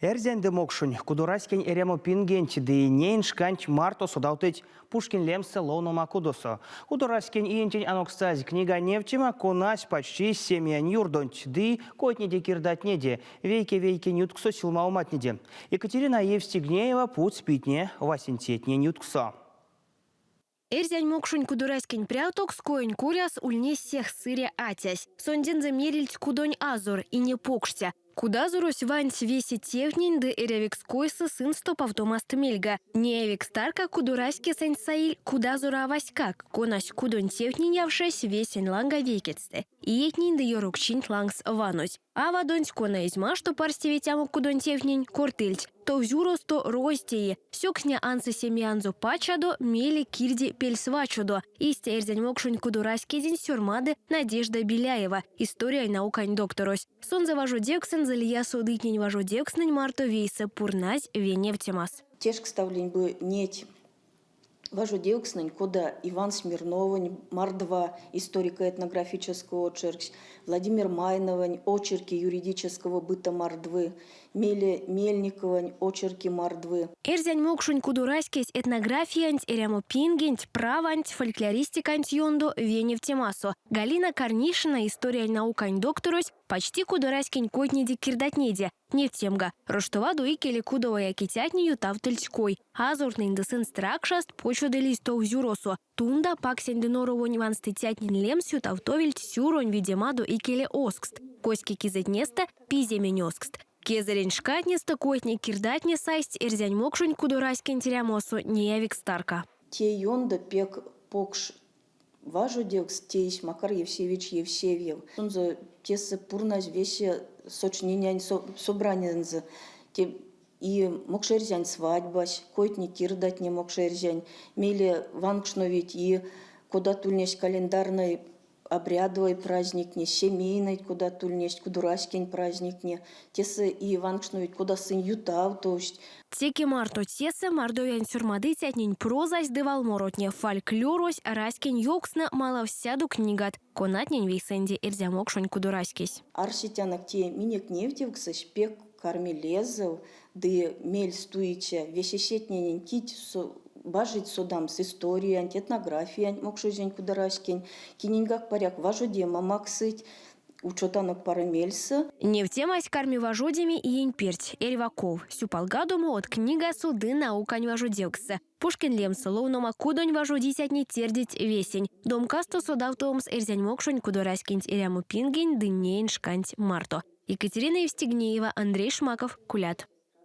Эрзенде мокшунь, кудураскен эремо пингенч, дейнен шканч марто судалтыть Пушкин лемсе лоунома кудосо. Кудураскен иентень анокстаз книга невчима конась почти семьян юрдонч, ды котнеде кирдатнеде, вейке нютксо силмауматнеде. Екатерина Евстигнеева путь спитне, васентетне нютксо. Эрзянь мокшунь кудураскен пряток скоень куряс ульне сех сыре атясь. Сондензе мерильть кудонь азор и не покштя. Куда зурось вансь веси технень де эревикс койсы сын стопавтомаст мельга. Не эвик старка кудураське сень саиль куда зура васькак. Конась кудонь технень явшась весень ланга векетсте. И этнень де йорукчинь лангс вануть. А вадонсь кона изма, что парстеветяму кудонь технень кортыльть. То взюрос, то ростеи. Сёкхня ансы семьянзо пачадо, мели кирди пельсвачудо. Истя эрзянь мокшунь кудураське день сюрмады Надежда Беляева. История и наукань докторось. Сон завожу дексэн залия судыкнень важу декснень марто вейса пурнась веневтемас. Тешк ставлень бы неть. Важу девкснень, куда Иван Смирновань, Мар-2, историко-этнографического очерк, Владимир Майновань, очерки юридического быта Мар-2, Меле Мельниковань, очерки Мар-2. Эрзянь мокшунь кудураськесь этнографиянть, эрямо пингенть, праванть, фольклористиканть йондо, веневтемасо. Галина Корнишина, история наукань докторось, почти кудураськень котнеди кирдатнеди. Нефтемга. Роштоваду и келе кудовая китятнию тавтыльчкой. Азурный десен стракшаст почуделись то взюросу. Тунда паксень деноровонь ван стытятнин лемсю тавтовильть сюронь видемаду и келе оскст. Коськи кизетнеста пиземенёскст. Кезерень шкатнеста котни кирдатне сайсть эрзянь мокшунь кудураськень терямосу неявик старка. Те йонда пек покш важу девкс теись Макар Евсеевич Евсевьев. Он за тесе пурнась весе сочненянь собранензы. Те и мокшерзянь свадьбась, котни кирдатне мокшерзянь. Мели вангшновить и куда тульнесь календарной обрядовый праздник не, семейный, куда тульнесть, кудураськень праздник не. Тесе и вангшновить куда сын ютав, то есть. Теки марто тесе мардовянь сюрмады тятнень прозась дывал моротне фольклорось раськень йоксна мала всяду книгат. Конатнень вейсенде эрзя мокшунь кудураськесь. Арситянок те минек невдевкса шпек кармелезов, да мель стуича, весесетненен кить бажить судам с историей, этнографией, мокшузень кудураськень, кинингак паряк важуде мамаксыть, учетанок парамельса. Не в темась карми важодями и яньперть, Эреваков. Сюпалгадому от книга суды наукань важудевкса. Пушкин лемса ловнома кудонь важудисятни тердить весень. Дом касту судавтоумс эрзянь мокшунь кудураськень эряму пингень дынейн шканть марто. Екатерина Евстигнеева, Андрей Шмаков, Кулят.